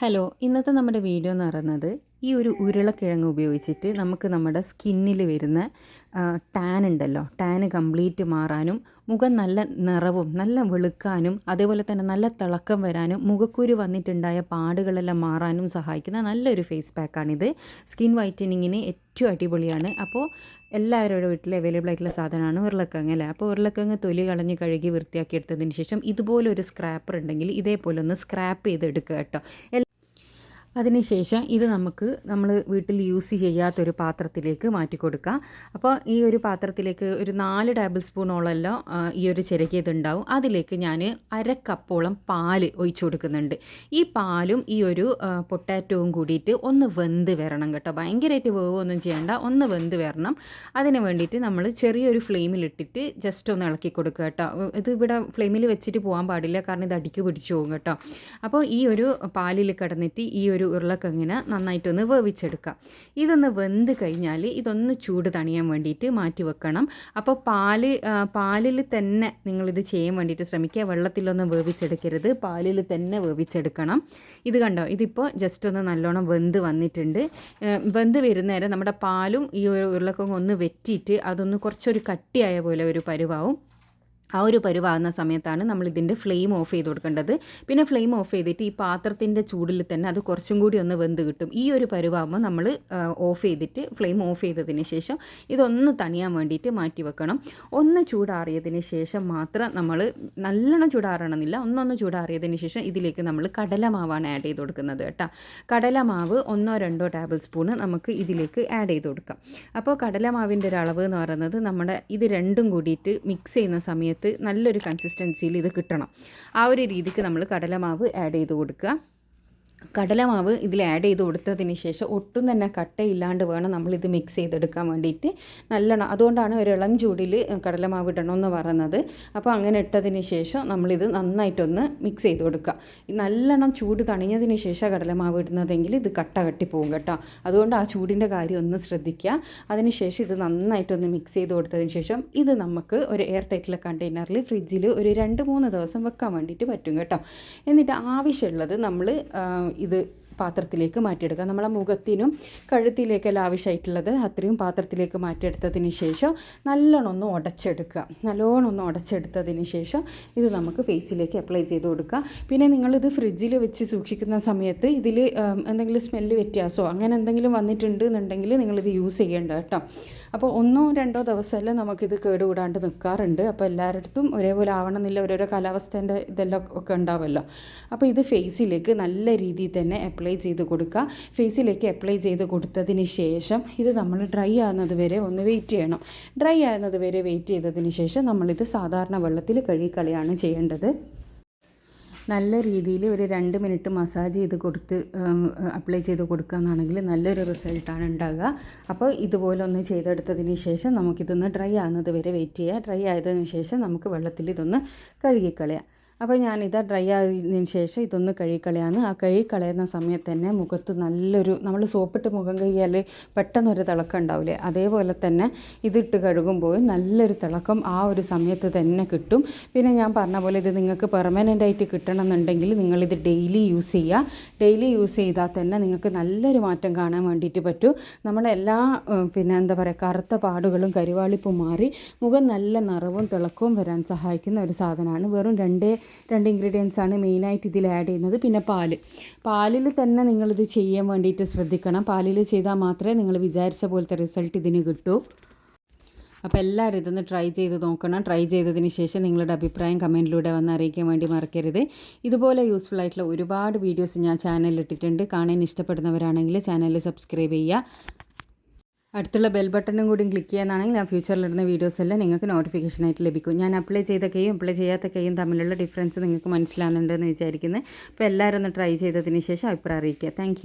Hello, ഇന്നത്തെ നമ്മുടെ video എന്ന് പറയുന്നത് ഈ ഒരു ഉരുളക്കിഴങ്ങ് ഉപയോഗിച്ചിട്ട് നമുക്ക് നമ്മുടെ സ്കിന്നിൽ വരുന്ന ടാൻ ഉണ്ടല്ലോ, ടാന് കംപ്ലീറ്റ് മാറാനും മുഖം നല്ല നിറവും നല്ല വെളുക്കാനും അതേപോലെ തന്നെ നല്ല തിളക്കം വരാനും മുഖക്കുരു വന്നിട്ടുണ്ടായ പാടുകളെല്ലാം മാറാനും സഹായിക്കുന്ന നല്ലൊരു ഫേസ് പാക്കാണിത്. സ്കിൻ വൈറ്റനിങ്ങിന് ഏറ്റവും അടിപൊളിയാണ്. അപ്പോൾ എല്ലാവരുടെ വീട്ടിൽ അവൈലബിൾ ആയിട്ടുള്ള സാധനമാണ് ഉരുളക്കിഴങ്ങ് അല്ലേ. അപ്പോൾ ഉരുളക്കിഴങ്ങ് തൊലി കളഞ്ഞ് കഴുകി വൃത്തിയാക്കി എടുത്തതിന് ശേഷം ഇതുപോലെ ഒരു സ്ക്രാപ്പർ ഉണ്ടെങ്കിൽ ഇതേപോലെ ഒന്ന് സ്ക്രാപ്പ് ചെയ്തെടുക്കുക കേട്ടോ. അതിനുശേഷം ഇത് നമ്മൾ വീട്ടിൽ യൂസ് ചെയ്യാത്തൊരു പാത്രത്തിലേക്ക് മാറ്റി കൊടുക്കാം. അപ്പോൾ ഈ ഒരു പാത്രത്തിലേക്ക് ഒരു 4 ടേബിൾ സ്പൂണോളമെല്ലാം ഈ ഒരു ചിരകിയതുണ്ടാവും. അതിലേക്ക് ഞാൻ 1/2 കപ്പോളം പാല് ഒഴിച്ചു കൊടുക്കുന്നുണ്ട്. ഈ പാലും ഈ ഒരു പൊട്ടാറ്റോവും കൂടിയിട്ട് ഒന്ന് വെന്ത് വരണം കേട്ടോ. ഭയങ്കരമായിട്ട് വേവൊന്നും ചെയ്യണ്ട, ഒന്ന് വെന്ത് വരണം. അതിന് വേണ്ടിയിട്ട് നമ്മൾ ചെറിയൊരു ഫ്ലെയിമിലിട്ടിട്ട് ജസ്റ്റ് ഒന്ന് ഇളക്കി കൊടുക്കുക കേട്ടോ. ഇത് ഇവിടെ ഫ്ലെയിമിൽ വെച്ചിട്ട് പോകാൻ പാടില്ല, കാരണം ഇത് അടിക്ക് പിടിച്ചു പോകും കേട്ടോ. അപ്പോൾ ഈ ഒരു പാലിൽ കിടന്നിട്ട് ഈ ഒരു ഉരുളക്കിഴങ്ങിനെ നന്നായിട്ടൊന്ന് വേവിച്ചെടുക്കാം. ഇതൊന്ന് വെന്ത് കഴിഞ്ഞാൽ ഇതൊന്ന് ചൂട് തണിയാൻ വേണ്ടിയിട്ട് മാറ്റി വെക്കണം. അപ്പോൾ പാലിൽ തന്നെ നിങ്ങളിത് ചെയ്യാൻ വേണ്ടിയിട്ട് ശ്രമിക്കുക. വെള്ളത്തിലൊന്നും വേവിച്ചെടുക്കരുത്, പാലിൽ തന്നെ വേവിച്ചെടുക്കണം. ഇത് കണ്ടോ, ഇതിപ്പോൾ ജസ്റ്റ് ഒന്ന് നല്ലോണം വെന്ത് വന്നിട്ടുണ്ട്. വെന്ത് വരുന്നേരം നമ്മുടെ പാലും ഈ ഒരു ഉരുളക്കിഴങ്ങ് ഒന്ന് വെറ്റിയിട്ട് അതൊന്ന് കുറച്ചൊരു കട്ടിയായ പോലെ ഒരു പരുവാവും. ആ ഒരു പരുവാകുന്ന സമയത്താണ് നമ്മൾ ഇതിൻ്റെ ഫ്ലെയിം ഓഫ് ചെയ്ത് കൊടുക്കേണ്ടത്. പിന്നെ ഫ്ലെയിം ഓഫ് ചെയ്തിട്ട് ഈ പാത്രത്തിൻ്റെ ചൂടിൽ തന്നെ അത് കുറച്ചും കൂടി ഒന്ന് വെന്ത് കിട്ടും. ഈ ഒരു പരുവാകുമ്പോൾ നമ്മൾ ഓഫ് ചെയ്തിട്ട് ഫ്ലെയിം ഓഫ് ചെയ്തതിന് ശേഷം ഇതൊന്ന് തണിയാൻ വേണ്ടിയിട്ട് മാറ്റി വെക്കണം. ഒന്ന് ചൂടാറിയതിന് ശേഷം മാത്രം നമ്മൾ നല്ലോണം ചൂടാറണമെന്നില്ല, ഒന്നൊന്ന് ചൂടാറിയതിന് ശേഷം ഇതിലേക്ക് നമ്മൾ കടലമാവാണ് ആഡ് ചെയ്ത് കൊടുക്കുന്നത് കേട്ടോ. കടലമാവ് 1-2 ടേബിൾ സ്പൂണ് നമുക്ക് ഇതിലേക്ക് ആഡ് ചെയ്ത് കൊടുക്കാം. അപ്പോൾ കടലമാവിൻ്റെ ഒരു അളവ് എന്ന് പറയുന്നത് നമ്മുടെ ഇത് രണ്ടും കൂടിയിട്ട് മിക്സ് ചെയ്യുന്ന സമയത്ത് നല്ലൊരു കൺസിസ്റ്റൻസിയിൽ ഇത് കിട്ടണം. ആ ഒരു രീതിക്ക് നമ്മൾ കടലമാവ് ആഡ് ചെയ്ത് കൊടുക്കുക. കടലമാവ് ഇതിൽ ആഡ് ചെയ്ത് കൊടുത്തതിന് ശേഷം ഒട്ടും തന്നെ കട്ടയില്ലാണ്ട് വേണം നമ്മളിത് മിക്സ് ചെയ്തെടുക്കാൻ വേണ്ടിയിട്ട്. നല്ലോണം, അതുകൊണ്ടാണ് ഒരു ഇളം ചൂടിൽ കടലമാവ് ഇടണമെന്ന് പറയുന്നത്. അപ്പോൾ അങ്ങനെ ഇട്ടതിന് ശേഷം നമ്മളിത് നന്നായിട്ടൊന്ന് മിക്സ് ചെയ്ത് കൊടുക്കുക. നല്ലോണം ചൂട് തണിഞ്ഞതിന് ശേഷം കടലമാവ് ഇടുന്നതെങ്കിൽ ഇത് കട്ട കട്ടി പോകും കേട്ടോ. അതുകൊണ്ട് ആ ചൂടിൻ്റെ കാര്യം ഒന്ന് ശ്രദ്ധിക്കുക. അതിനുശേഷം ഇത് നന്നായിട്ടൊന്ന് മിക്സ് ചെയ്ത് കൊടുത്തതിന് ശേഷം ഇത് നമുക്ക് ഒരു എയർ ടൈറ്റുള്ള കണ്ടെയ്നറിൽ ഫ്രിഡ്ജിൽ ഒരു 2-3 ദിവസം വെക്കാൻ വേണ്ടിയിട്ട് പറ്റും കേട്ടോ. എന്നിട്ട് ആവശ്യമുള്ളത് നമ്മൾ ഇത് പാത്രത്തിലേക്ക് മാറ്റിയെടുക്കുക. നമ്മളെ മുഖത്തിനും കഴുത്തിലേക്കെല്ലാം ആവശ്യമായിട്ടുള്ളത് അത്രയും പാത്രത്തിലേക്ക് മാറ്റിയെടുത്തതിന് ശേഷം നല്ലോണം ഒന്ന് ഉടച്ചെടുത്തതിന് ശേഷം ഇത് നമുക്ക് ഫേസിലേക്ക് അപ്ലൈ ചെയ്ത് കൊടുക്കുക. പിന്നെ നിങ്ങളിത് ഫ്രിഡ്ജിൽ വെച്ച് സൂക്ഷിക്കുന്ന സമയത്ത് ഇതിൽ എന്തെങ്കിലും സ്മെല്ല് വ്യത്യാസമോ അങ്ങനെ എന്തെങ്കിലും വന്നിട്ടുണ്ട് എന്നുണ്ടെങ്കിൽ നിങ്ങളിത് യൂസ് ചെയ്യേണ്ട കേട്ടോ. അപ്പോൾ 1-2 ദിവസമല്ല നമുക്കിത് കേടുകൂടാണ്ട് നിൽക്കാറുണ്ട്. അപ്പോൾ എല്ലായിടത്തും ഒരേപോലെ ആവണമെന്നില്ല, ഓരോരോ കാലാവസ്ഥേൻ്റെ ഇതെല്ലാം ഒക്കെ ഉണ്ടാവുമല്ലോ. അപ്പോൾ ഇത് ഫേസിലേക്ക് നല്ല രീതിയിൽ തന്നെ അപ്ലൈ ചെയ്ത് കൊടുക്കുക. ഫേസിലേക്ക് അപ്ലൈ ചെയ്ത് കൊടുത്തതിന് ശേഷം ഇത് നമ്മൾ ഡ്രൈ ആകുന്നത് വരെ ഒന്ന് വെയിറ്റ് ചെയ്യണം. ഡ്രൈ ആകുന്നത് വരെ വെയിറ്റ് ചെയ്തതിന് ശേഷം നമ്മളിത് സാധാരണ വെള്ളത്തിൽ കഴുകിക്കളയാണ് ചെയ്യേണ്ടത്. നല്ല രീതിയിൽ ഒരു 2 മിനിറ്റ് മസാജ് ചെയ്ത് കൊടുത്ത് അപ്ലൈ ചെയ്ത് കൊടുക്കുകയെന്നാണെങ്കിൽ നല്ലൊരു റിസൾട്ടാണ് ഉണ്ടാകുക. അപ്പോൾ ഇതുപോലെ ഒന്ന് ചെയ്തെടുത്തതിന് ശേഷം നമുക്കിതൊന്ന് ഡ്രൈ ആകുന്നത് വരെ വെയിറ്റ് ചെയ്യുക. ഡ്രൈ ആയതിനു ശേഷം നമുക്ക് വെള്ളത്തിൽ ഇതൊന്ന് കഴുകിക്കളയാം. അപ്പോൾ ഞാനിത് ഡ്രൈ ആയതിനു ശേഷം ഇതൊന്ന് കഴുകിക്കളയാന്ന്. ആ കഴുകിക്കളയുന്ന സമയത്ത് തന്നെ മുഖത്ത് നല്ലൊരു, നമ്മൾ സോപ്പിട്ട് മുഖം കഴുകിയാൽ പെട്ടെന്നൊരു തിളക്കം ഉണ്ടാവില്ലേ, അതേപോലെ തന്നെ ഇതിട്ട് കഴുകുമ്പോൾ നല്ലൊരു തിളക്കം ആ ഒരു സമയത്ത് തന്നെ കിട്ടും. പിന്നെ ഞാൻ പറഞ്ഞ പോലെ ഇത് നിങ്ങൾക്ക് പെർമനൻ്റായിട്ട് കിട്ടണമെന്നുണ്ടെങ്കിൽ നിങ്ങളിത് ഡെയിലി യൂസ് ചെയ്യുക. ഡെയിലി യൂസ് ചെയ്താൽ തന്നെ നിങ്ങൾക്ക് നല്ലൊരു മാറ്റം കാണാൻ വേണ്ടിയിട്ട് പറ്റും. നമ്മളെല്ലാ എന്താ പറയുക, കറുത്ത പാടുകളും കരിവാളിപ്പും മാറി മുഖം നല്ല നിറവും തിളക്കവും വരാൻ സഹായിക്കുന്ന ഒരു സാധനമാണ്. വെറും 2 ഇൻഗ്രീഡിയൻസ് ആണ് മെയിനായിട്ട് ഇതിൽ ആഡ് ചെയ്യുന്നത്. പിന്നെ പാലിൽ തന്നെ നിങ്ങളിത് ചെയ്യാൻ വേണ്ടിയിട്ട് ശ്രദ്ധിക്കണം. പാലിൽ ചെയ്താൽ മാത്രമേ നിങ്ങൾ വിചാരിച്ച പോലത്തെ റിസൾട്ട് ഇതിന് കിട്ടൂ. അപ്പോൾ എല്ലാവരും ഇതൊന്ന് ട്രൈ ചെയ്ത് നോക്കണം. ട്രൈ ചെയ്തതിന് ശേഷം നിങ്ങളുടെ അഭിപ്രായം കമൻറ്റിലൂടെ വന്ന് അറിയിക്കാൻ വേണ്ടി മറക്കരുത്. ഇതുപോലെ യൂസ്ഫുൾ ആയിട്ടുള്ള ഒരുപാട് വീഡിയോസ് ഞാൻ ചാനലിൽ ഇട്ടിട്ടുണ്ട്. കാണാൻ ഇഷ്ടപ്പെടുന്നവരാണെങ്കിൽ ചാനൽ സബ്സ്ക്രൈബ് ചെയ്യുക. അടുത്തുള്ള ബെൽ ബട്ടണും കൂടി ക്ലിക്ക് ചെയ്യാനാണെങ്കിൽ ആ ഫ്യൂച്ചറിലിടുന്ന വീഡിയോസ് എല്ലാം നിങ്ങൾക്ക് നോട്ടിഫിക്കേഷനായിട്ട് ലഭിക്കും. ഞാൻ അപ്ലൈ ചെയ്ത കൈയും അപ്ലൈ ചെയ്യാത്ത കൈയും തമ്മിലുള്ള ഡിഫറൻസ് നിങ്ങൾക്ക് മനസ്സിലാകുന്നുണ്ടെന്ന് വിചാരിക്കുന്നത്. അപ്പോൾ എല്ലാവരും ഒന്ന് ട്രൈ ചെയ്തതിന് ശേഷം അഭിപ്രായം അറിയിക്കുക. താങ്ക്